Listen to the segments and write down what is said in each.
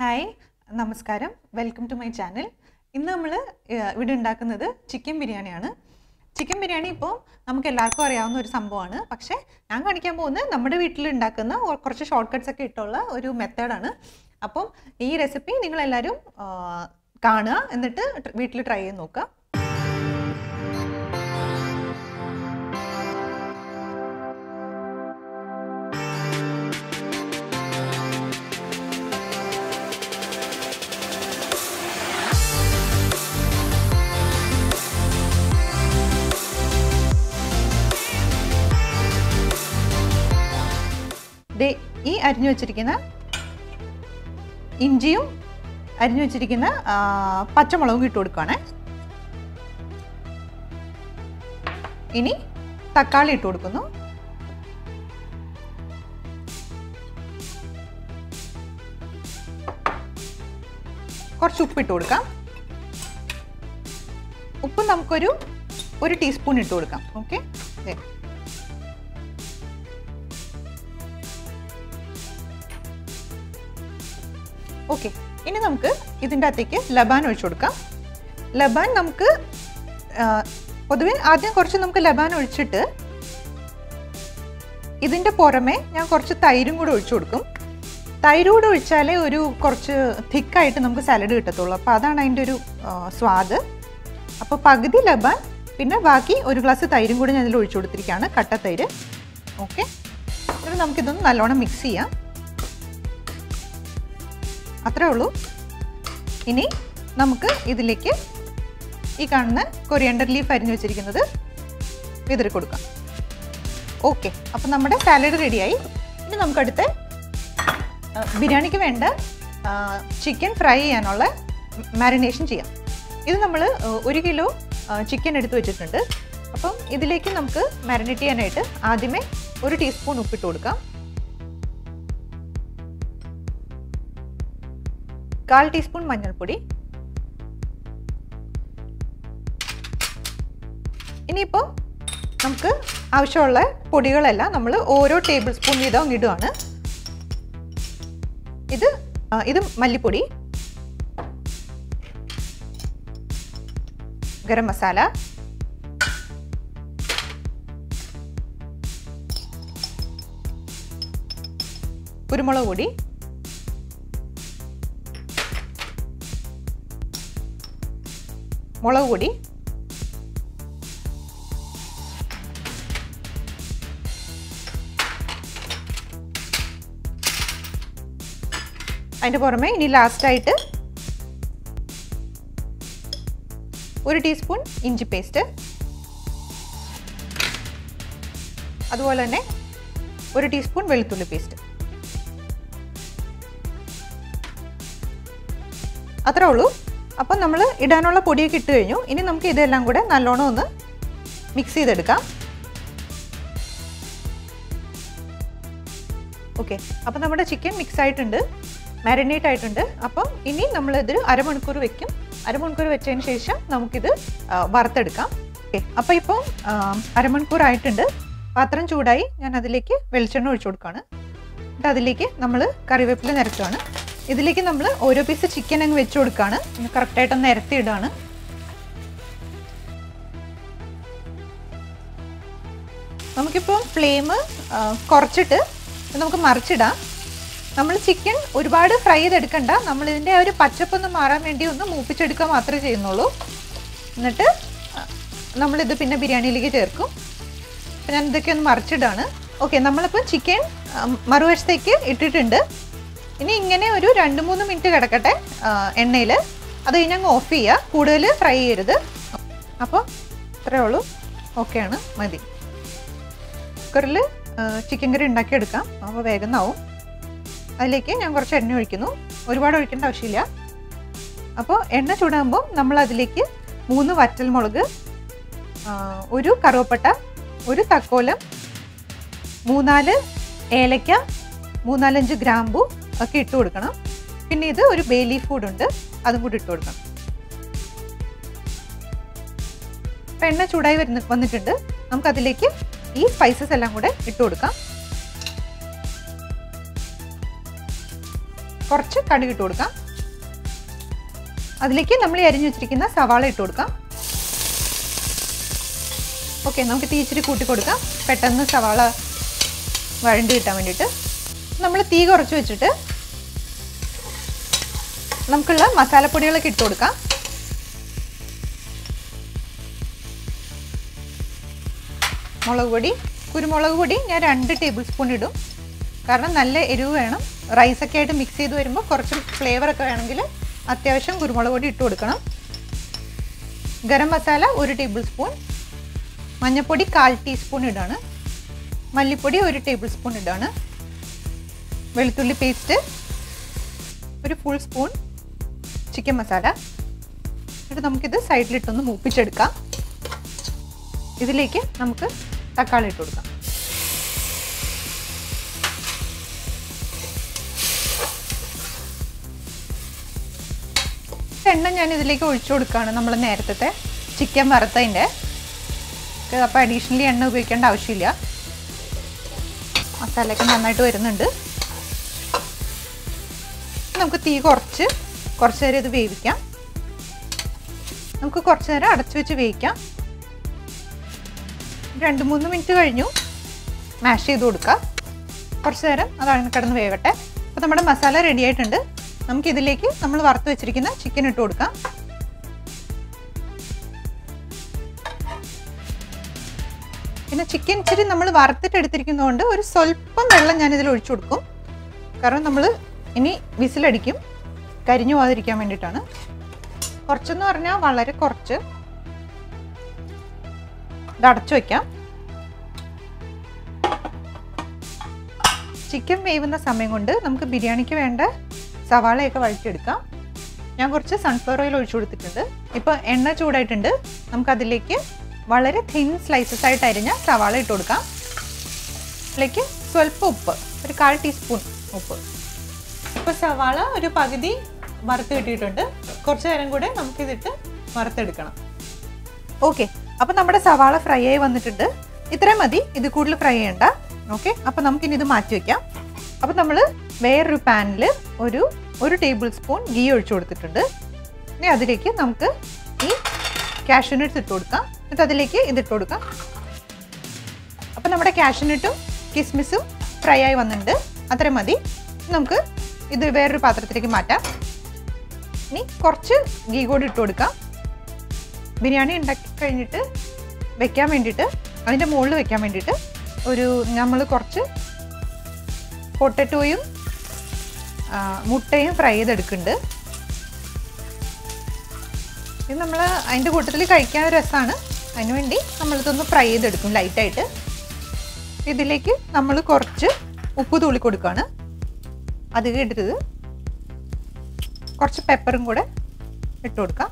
Hi നമസ്കാരം welcome to my channel. ഇന്ന് നമ്മൾ ഇവിടെ ഉണ്ടാക്കുന്നത് ചിക്കൻ ബിരിയാണിയാണ്. ചിക്കൻ ബിരിയാണി ഇപ്പോൾ നമുക്ക് എല്ലാവർക്കും അറിയാവുന്ന ഒരു സംഭവമാണ്. പക്ഷേ ഞാൻ കാണിക്കാൻ പോകുന്നത് നമ്മുടെ വീട്ടിൽ ഉണ്ടാക്കുന്ന കുറച്ച് ഷോർട്ട് കട്ട്സ് ഒക്കെ ഇട്ടുള്ള ഒരു മെത്തേഡാണ്. അപ്പം ഈ റെസിപ്പി നിങ്ങളെല്ലാവരും കാണുക, എന്നിട്ട് വീട്ടിൽ ട്രൈ ചെയ്ത് നോക്കുക. ഈ അരിഞ്ഞു വെച്ചിരിക്കുന്ന ഇഞ്ചിയും അരിഞ്ഞു വെച്ചിരിക്കുന്ന പച്ചമുളകും ഇട്ട് കൊടുക്കുകയാണ്. ഇനി തക്കാളി ഇട്ട് കൊടുക്കുന്നു. കുറച്ച് ഉപ്പ് ഇട്ട് കൊടുക്കാം. ഉപ്പ് നമുക്കൊരു ടീസ്പൂൺ ഇട്ട് കൊടുക്കാം. Okay, okay. ഇനി നമുക്ക് ഇതിൻ്റെ അകത്തേക്ക് ലബാൻ ഒഴിച്ചു കൊടുക്കാം. ലബാൻ നമുക്ക് പൊതുവെ ആദ്യം കുറച്ച് നമുക്ക് ലബാൻ ഒഴിച്ചിട്ട് ഇതിൻ്റെ പുറമെ ഞാൻ കുറച്ച് തൈരും കൂടെ ഒഴിച്ചു കൊടുക്കും. തൈര് കൂടെ ഒഴിച്ചാലേ ഒരു കുറച്ച് തിക്കായിട്ട് നമുക്ക് സാലഡ് കിട്ടത്തുള്ളൂ. അപ്പോൾ അതാണ് അതിൻ്റെ ഒരു സ്വാദ്. അപ്പോൾ പകുതി ലബാൻ പിന്നെ ബാക്കി ഒരു ഗ്ലാസ് തൈരും കൂടി ഞാൻ ഇതിൽ ഒഴിച്ചു കൊടുത്തിരിക്കുകയാണ്, കട്ട തൈര്. ഓക്കെ, എന്നിട്ട് നമുക്കിതൊന്ന് നല്ലോണം മിക്സ് ചെയ്യാം. അത്രേ ഉള്ളൂ. ഇനി നമുക്ക് ഇതിലേക്ക് ഈ കാണുന്ന കൊറിയാണ്ടർ ലീഫ് അരിഞ്ഞു വെച്ചിരിക്കുന്നത് വിതറി കൊടുക്കാം. ഓക്കെ, അപ്പം നമ്മുടെ സാലഡ് റെഡിയായി. ഇനി നമുക്കടുത്ത് ബിരിയാണിക്ക് വേണ്ട ചിക്കൻ ഫ്രൈ ചെയ്യാനുള്ള മാരിനേഷൻ ചെയ്യാം. ഇത് നമ്മൾ 1 കിലോ ചിക്കൻ എടുത്ത് വെച്ചിട്ടുണ്ട്. അപ്പം ഇതിലേക്ക് നമുക്ക് മാരിനേറ്റ് ചെയ്യാനായിട്ട് ആദ്യമേ 1 ടീസ്പൂൺ ഉപ്പിട്ട് കൊടുക്കാം. 1/4 ടീസ്പൂൺ മഞ്ഞൾപ്പൊടി. ഇനിയിപ്പോൾ നമുക്ക് ആവശ്യമുള്ള പൊടികളെല്ലാം നമ്മൾ ഓരോ ടേബിൾ സ്പൂൺ വീതം ഇടുകയാണ്. ഇത് മല്ലിപ്പൊടി, ഗരം മസാല, കുരുമുളക് പൊടി, മുളക് പൊടി, അതിൻ്റെ പുറമെ ഇനി ലാസ്റ്റായിട്ട് 1 ടീസ്പൂൺ ഇഞ്ചി പേസ്റ്റ്, അതുപോലെ തന്നെ 1 ടീസ്പൂൺ വെളുത്തുള്ളി പേസ്റ്റ്. അത്രേ ഉള്ളൂ. അപ്പം നമ്മൾ ഇടാനുള്ള പൊടിയൊക്കെ ഇട്ട് കഴിഞ്ഞു. ഇനി നമുക്ക് ഇതെല്ലാം കൂടെ നല്ലോണം ഒന്ന് മിക്സ് ചെയ്തെടുക്കാം. ഓക്കെ, അപ്പം നമ്മുടെ ചിക്കൻ മിക്സ് ആയിട്ടുണ്ട്, മാരിനേറ്റ് ആയിട്ടുണ്ട്. അപ്പം ഇനി നമ്മളിത് അരമണിക്കൂർ വെക്കും. അരമണിക്കൂർ വെച്ചതിന് ശേഷം നമുക്കിത് വറുത്തെടുക്കാം. ഓക്കെ, അപ്പോൾ ഇപ്പം അരമണിക്കൂർ ആയിട്ടുണ്ട്. പാത്രം ചൂടായി. ഞാൻ അതിലേക്ക് വെളിച്ചെണ്ണ ഒഴിച്ചു കൊടുക്കുകയാണ്. എന്നിട്ട് അതിലേക്ക് നമ്മൾ കറിവേപ്പില നിരത്തുകയാണ്. ഇതിലേക്ക് നമ്മൾ ഓരോ പീസ് ചിക്കൻ അങ്ങ് വെച്ച് കൊടുക്കുകയാണ്. കറക്റ്റായിട്ടൊന്ന് നിരത്തി ഇടുകയാണ്. നമുക്കിപ്പോൾ ഫ്ലെയിം കുറച്ചിട്ട് നമുക്ക് മറിച്ചിടാം. നമ്മൾ ചിക്കൻ ഒരുപാട് ഫ്രൈ ചെയ്തെടുക്കണ്ട. നമ്മളിതിൻ്റെ ഒരു പച്ചപ്പൊന്ന് മാറാൻ വേണ്ടി ഒന്ന് മൂപ്പിച്ചെടുക്കുക മാത്രമേ ചെയ്യുന്നുള്ളൂ. എന്നിട്ട് നമ്മളിത് പിന്നെ ബിരിയാണിയിലേക്ക് ചേർക്കും. അപ്പം ഞാൻ ഇതൊക്കെ ഒന്ന് മറിച്ചിടാണ്. ഓക്കെ, നമ്മളിപ്പോൾ ചിക്കൻ മറുവശത്തേക്ക് ഇട്ടിട്ടുണ്ട്. ഇനി ഇങ്ങനെ ഒരു 2-3 മിനിറ്റ് കിടക്കട്ടെ എണ്ണയിൽ. അത് കഴിഞ്ഞ് അങ്ങ് ഓഫ് ചെയ്യുക. കൂടുതൽ ഫ്രൈ ചെയ്യരുത്. അപ്പോൾ ഇത്രയേ ഉള്ളൂ. ഓക്കെയാണ്, മതി. കുക്കറിൽ ചിക്കൻ കറി ഉണ്ടാക്കിയെടുക്കാം. അപ്പോൾ വേഗം ആവും. അതിലേക്ക് ഞാൻ കുറച്ച് എണ്ണ ഒഴിക്കുന്നു. ഒരുപാട് ഒഴിക്കേണ്ട ആവശ്യമില്ല. അപ്പോൾ എണ്ണ ചൂടാകുമ്പോൾ നമ്മൾ അതിലേക്ക് 3 വറ്റൽമുളക്, 1 കറുവപ്പട്ട, 1 തക്കോലം, 3-4 ഏലക്ക, 3-4-5 ഗ്രാമ്പു ഒക്കെ ഇട്ട് കൊടുക്കണം. പിന്നെ ഇത് ഒരു ബേ ലീഫ് കൂടെ ഉണ്ട്, അതും കൂടി ഇട്ട് കൊടുക്കണം. അപ്പോൾ എണ്ണ ചൂടായി വന്നിട്ടുണ്ട്. നമുക്കതിലേക്ക് ഈ സ്പൈസസ് എല്ലാം കൂടെ ഇട്ട് കൊടുക്കാം. കുറച്ച് കടുക് ഇട്ട് കൊടുക്കാം. അതിലേക്ക് നമ്മൾ അരിഞ്ഞു വെച്ചിരിക്കുന്ന സവാള ഇട്ട് കൊടുക്കാം. ഓക്കെ, നമുക്ക് തീ ഇച്ചിരി കൂട്ടി കൊടുക്കാം, പെട്ടെന്ന് സവാള വഴണ്ടി കിട്ടാൻ വേണ്ടിയിട്ട്. നമ്മൾ തീ കുറച്ച് വെച്ചിട്ട് നമുക്കുള്ള മസാലപ്പൊടികളൊക്കെ ഇട്ട് കൊടുക്കാം. മുളക് പൊടി, കുരുമുളക് പൊടി ഞാൻ 2 ടേബിൾ സ്പൂൺ ഇടും. കാരണം നല്ല എരിവ് വേണം. റൈസൊക്കെ ആയിട്ട് മിക്സ് ചെയ്ത് വരുമ്പോൾ കുറച്ച് ഫ്ലേവറൊക്കെ വേണമെങ്കിൽ അത്യാവശ്യം കുരുമുളക് പൊടി ഇട്ട് കൊടുക്കണം. ഗരം മസാല 1 ടേബിൾ സ്പൂൺ, മഞ്ഞൾപ്പൊടി 1/4 ടീസ്പൂൺ ഇടാണ്, മല്ലിപ്പൊടി 1 ടേബിൾ സ്പൂൺ ഇടാണ്, വെളുത്തുള്ളി paste 1 full spoon, chicken masala. എന്നിട്ട് നമുക്കിത് സൈഡിലിട്ടൊന്ന് മൂപ്പിച്ചെടുക്കാം. ഇതിലേക്ക് നമുക്ക് തക്കാളി ഇട്ട് കൊടുക്കാം. എണ്ണ ഞാൻ ഇതിലേക്ക് ഒഴിച്ചു കൊടുക്കുകയാണ്, നമ്മൾ നേരത്തെ ചിക്കൻ വറുത്തതിൻ്റെ. അപ്പോൾ അഡീഷണലി എണ്ണ ഉപയോഗിക്കേണ്ട ആവശ്യമില്ല. മസാലയൊക്കെ നന്നായിട്ട് വരുന്നുണ്ട്. നമുക്ക് തീ കുറച്ച് നേരം ഇത് വേവിക്കാം. നമുക്ക് കുറച്ച് നേരം അടച്ചു വെച്ച് വേവിക്കാം. 2-3 മിനിറ്റ് കഴിഞ്ഞു. മാഷ് ചെയ്ത് കൊടുക്കുക. കുറച്ച് നേരം അതാണ് കിടന്ന് വേവട്ടെ. അപ്പോൾ നമ്മുടെ മസാല റെഡി ആയിട്ടുണ്ട്. നമുക്കിതിലേക്ക് നമ്മൾ വറുത്ത് വെച്ചിരിക്കുന്ന ചിക്കൻ ഇട്ട് കൊടുക്കാം. പിന്നെ ചിക്കൻ ഇച്ചിരി നമ്മൾ വറുത്തിട്ട് എടുത്തിരിക്കുന്നതുകൊണ്ട് ഒരു സ്വല്പം വെള്ളം ഞാനിതിൽ ഒഴിച്ചു കൊടുക്കും. കാരണം നമ്മൾ ഇനി വിസിലടിക്കും, കരിഞ്ഞു പോകാതിരിക്കാൻ വേണ്ടിയിട്ടാണ്. കുറച്ചെന്ന് പറഞ്ഞാൽ വളരെ കുറച്ച്. ഇത് അടച്ചു വയ്ക്കാം. ചിക്കൻ വേവുന്ന സമയം കൊണ്ട് നമുക്ക് ബിരിയാണിക്ക് വേണ്ട സവാളയൊക്കെ വഴറ്റിയെടുക്കാം. ഞാൻ കുറച്ച് സൺഫ്ലവർ ഓയിൽ ഒഴിച്ചു കൊടുത്തിട്ടുണ്ട്. ഇപ്പോൾ എണ്ണ ചൂടായിട്ടുണ്ട്. നമുക്കതിലേക്ക് വളരെ തിൻ സ്ലൈസസ് ആയിട്ട് അരിഞ്ഞ സവാള ഇട്ട് കൊടുക്കാം. അതിലേക്ക് സ്വല്പം ഉപ്പ്, ഒരു 1/4 ടീസ്പൂൺ ഉപ്പ്. ഇപ്പോൾ സവാള ഒരു പകുതി വറുത്ത് കിട്ടിയിട്ടുണ്ട്. കുറച്ച് നേരം കൂടെ നമുക്കിതിട്ട് വറുത്തെടുക്കണം. ഓക്കെ, അപ്പോൾ നമ്മുടെ സവാള ഫ്രൈ ആയി വന്നിട്ടുണ്ട്. ഇത്രയും മതി, ഇത് കൂടുതൽ ഫ്രൈ ചെയ്യണ്ട. ഓക്കെ, അപ്പോൾ നമുക്കിനി ഇത് മാറ്റി വയ്ക്കാം. അപ്പോൾ നമ്മൾ വേറൊരു പാനിൽ ഒരു ടേബിൾ സ്പൂൺ ഗീ ഒഴിച്ചു കൊടുത്തിട്ടുണ്ട്. ഇനി അതിലേക്ക് നമുക്ക് ഈ കാഷ്യൂ നട്ട്സ് ഇട്ട് കൊടുക്കാം. എന്നിട്ട് അതിലേക്ക് ഇതിട്ട് കൊടുക്കാം. അപ്പോൾ നമ്മുടെ കാഷ്യൂ നട്ടും കിസ്മിസും ഫ്രൈ ആയി വന്നിട്ടുണ്ട്. അത്രയും മതി. നമുക്ക് ഇത് വേറൊരു പാത്രത്തിലേക്ക് മാറ്റാം. ഇനി കുറച്ച് ഗീ കൂടി ഇട്ട് കൊടുക്കാം. ബിരിയാണി ഉണ്ടാക്കി കഴിഞ്ഞിട്ട് വെക്കാൻ വേണ്ടിയിട്ട്, അതിൻ്റെ മുകളിൽ വെക്കാൻ വേണ്ടിയിട്ട് നമ്മൾ കുറച്ച് പൊട്ടറ്റോയും മുട്ടയും ഫ്രൈ ചെയ്തെടുക്കുന്നുണ്ട്. ഇത് നമ്മൾ അതിൻ്റെ കൂട്ടത്തിൽ കഴിക്കാൻ രസമാണ്. അതിനുവേണ്ടി നമ്മളിതൊന്ന് ഫ്രൈ ചെയ്തെടുക്കും ലൈറ്റായിട്ട്. ഇതിലേക്ക് നമ്മൾ കുറച്ച് ഉപ്പ് തൂളി കൊടുക്കുകയാണ്. അധികം ഇടരുത്. കുറച്ച് പെപ്പറും കൂടെ ഇട്ട് കൊടുക്കാം.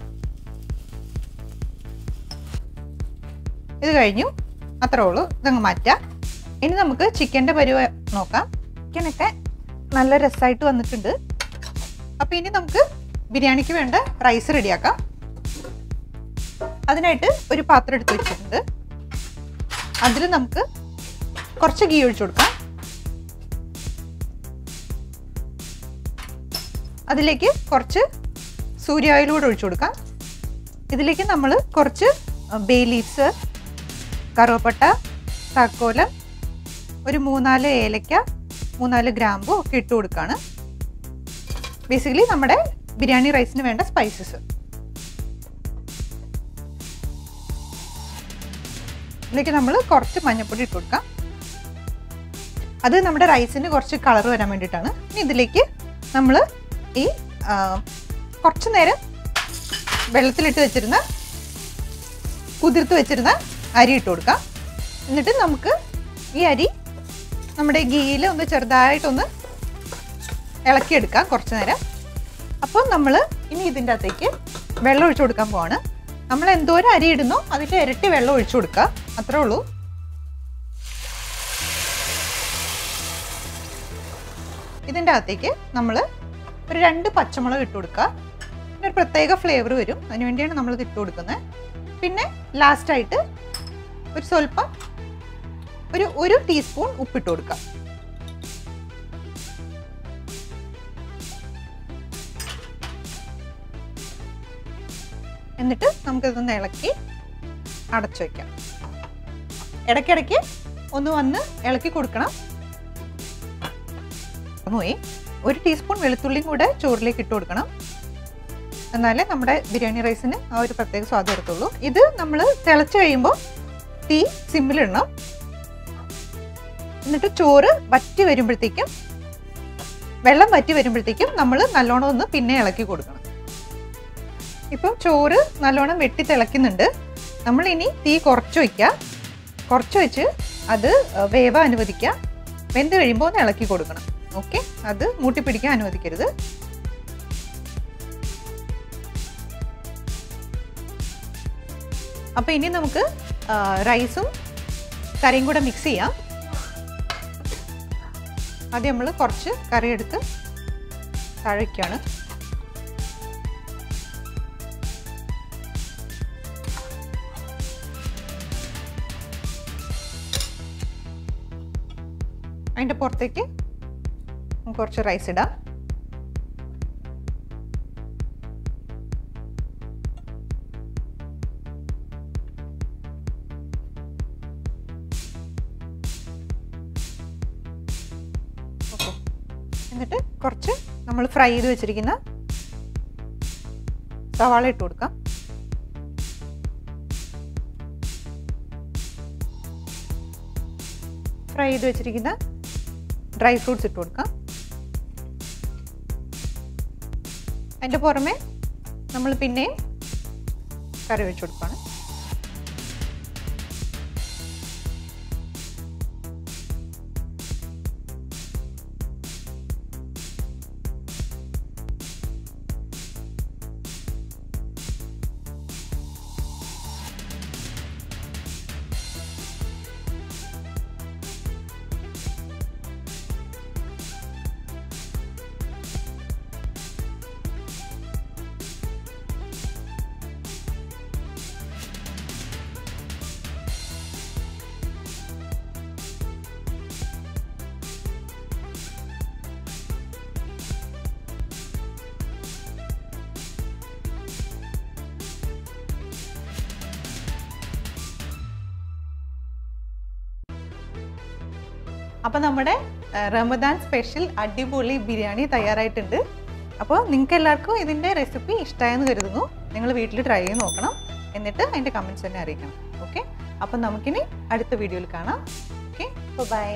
ഇത് കഴിഞ്ഞു, അത്രേ ഉള്ളൂ. ഇതങ്ങ് മാറ്റാം. ഇനി നമുക്ക് ചിക്കൻ്റെ പരുവ നോക്കാം. ചിക്കനൊക്കെ നല്ല രസമായിട്ട് വന്നിട്ടുണ്ട്. അപ്പോൾ ഇനി നമുക്ക് ബിരിയാണിക്ക് വേണ്ട റൈസ് റെഡിയാക്കാം. അതിനായിട്ട് ഒരു പാത്രം എടുത്ത് വെച്ചിട്ടുണ്ട്. അതിൽ നമുക്ക് കുറച്ച് ഗീ ഒഴിച്ചു കൊടുക്കാം. അതിലേക്ക് കുറച്ച് സൂര്യ ഓയിൽ കൂടെ ഒഴിച്ചു കൊടുക്കാം. ഇതിലേക്ക് നമ്മൾ കുറച്ച് ബേ ലീവ്സ്, കറുവപ്പട്ട, താക്കോലം, ഒരു 3-4 ഏലക്ക, 3-4 ഗ്രാമ്പു ഒക്കെ ഇട്ട് കൊടുക്കുകയാണ്. ബേസിക്കലി നമ്മുടെ ബിരിയാണി റൈസിന് വേണ്ട സ്പൈസസ്. ഇതിലേക്ക് നമ്മൾ കുറച്ച് മഞ്ഞൾപ്പൊടി ഇട്ട് കൊടുക്കാം. അത് നമ്മുടെ റൈസിന് കുറച്ച് കളർ വരാൻ വേണ്ടിയിട്ടാണ്. ഇനി ഇതിലേക്ക് നമ്മൾ ഈ കുറച്ച് നേരം വെള്ളത്തിലിട്ട് വെച്ചിരുന്ന കുതിർത്ത് വെച്ചിരുന്ന അരി ഇട്ട് കൊടുക്കാം. എന്നിട്ട് നമുക്ക് ഈ അരി നമ്മുടെ ഗീയിൽ ഒന്ന് ചെറുതായിട്ടൊന്ന് ഇളക്കിയെടുക്കാം കുറച്ച് നേരം. അപ്പോൾ നമ്മൾ ഇനി ഇതിൻ്റെ അകത്തേക്ക് വെള്ളം ഒഴിച്ചു കൊടുക്കാൻ പോവാണ്. നമ്മൾ എന്തോരം അരി ഇടുന്നോ അതിൻ്റെ ഇരട്ടി വെള്ളം ഒഴിച്ചു കൊടുക്കുക, അത്രേ ഉള്ളൂ. ഇതിൻ്റെ അകത്തേക്ക് നമ്മൾ ഒരു 2 പച്ചമുളക് ഇട്ട് കൊടുക്കുക. പിന്നെ ഒരു പ്രത്യേക ഫ്ലേവർ വരും, അതിനുവേണ്ടിയാണ് നമ്മളിത് ഇട്ട് കൊടുക്കുന്നത്. പിന്നെ ലാസ്റ്റായിട്ട് ഒരു സ്വല്പം ഒരു ടീസ്പൂൺ ഉപ്പിട്ട് കൊടുക്കാം. എന്നിട്ട് നമുക്കിതൊന്ന് ഇളക്കി അടച്ചു വയ്ക്കാം. ഇടയ്ക്കിടയ്ക്ക് ഒന്ന് വന്ന് ഇളക്കി കൊടുക്കണം. 1 ടീസ്പൂൺ വെളുത്തുള്ളിയും കൂടെ ചോറിലേക്ക് ഇട്ട് കൊടുക്കണം. എന്നാലേ നമ്മുടെ ബിരിയാണി റൈസിന് ആ ഒരു പ്രത്യേക സ്വാദ് വരത്തുള്ളൂ. ഇത് നമ്മൾ തിളച്ച് കഴിയുമ്പോൾ തീ സിമ്മിലിടണം. എന്നിട്ട് ചോറ് വറ്റി വരുമ്പോഴത്തേക്കും, വെള്ളം വറ്റി വരുമ്പോഴത്തേക്കും നമ്മൾ നല്ലോണം ഒന്ന് പിന്നെ ഇളക്കി കൊടുക്കണം. ഇപ്പം ചോറ് നല്ലോണം വെട്ടി തിളയ്ക്കുന്നുണ്ട്. നമ്മളിനി തീ കുറച്ച് വയ്ക്കുക. കുറച്ച് വെച്ച് അത് വേവാൻ അനുവദിക്കുക. വെന്ത് കഴിയുമ്പോൾ ഒന്ന് ഇളക്കി കൊടുക്കണം. ഓക്കെ, അത് മൂട്ടിപ്പിടിക്കാൻ അനുവദിക്കരുത്. അപ്പോൾ ഇനി നമുക്ക് റൈസും കറിയും കൂടെ മിക്സ് ചെയ്യാം. ആദ്യം നമ്മൾ കുറച്ച് കറി എടുത്ത് താഴേക്കാണ്. അതിൻ്റെ പുറത്തേക്ക് കുറച്ച് റൈസ് ഇടാം. ഓക്കെ, എന്നിട്ട് കുറച്ച് നമ്മൾ ഫ്രൈ ചെയ്ത് വെച്ചിരിക്കുന്ന സവാള ഇട്ട് കൊടുക്കാം. ഫ്രൈ ചെയ്ത് വെച്ചിരിക്കുന്ന ഡ്രൈ ഫ്രൂട്ട്സ് ഇട്ട് കൊടുക്കാം. അതിൻ്റെ പുറമെ നമ്മൾ പിന്നെയും കറി വെച്ച് കൊടുക്കുകയാണ്. അപ്പോൾ നമ്മുടെ റമദാൻ സ്പെഷ്യൽ അടിപൊളി ബിരിയാണി തയ്യാറായിട്ടുണ്ട്. അപ്പോൾ നിങ്ങൾക്ക് എല്ലാവർക്കും ഇതിൻ്റെ റെസിപ്പി ഇഷ്ടമായെന്ന് കരുതുന്നു. നിങ്ങൾ വീട്ടിൽ ട്രൈ ചെയ്ത് നോക്കണം. എന്നിട്ട് അതിൻ്റെ കമൻറ്റ്സ് തന്നെ അറിയിക്കണം. ഓക്കെ, അപ്പോൾ നമുക്കിനി അടുത്ത വീഡിയോയിൽ കാണാം. Okay, by.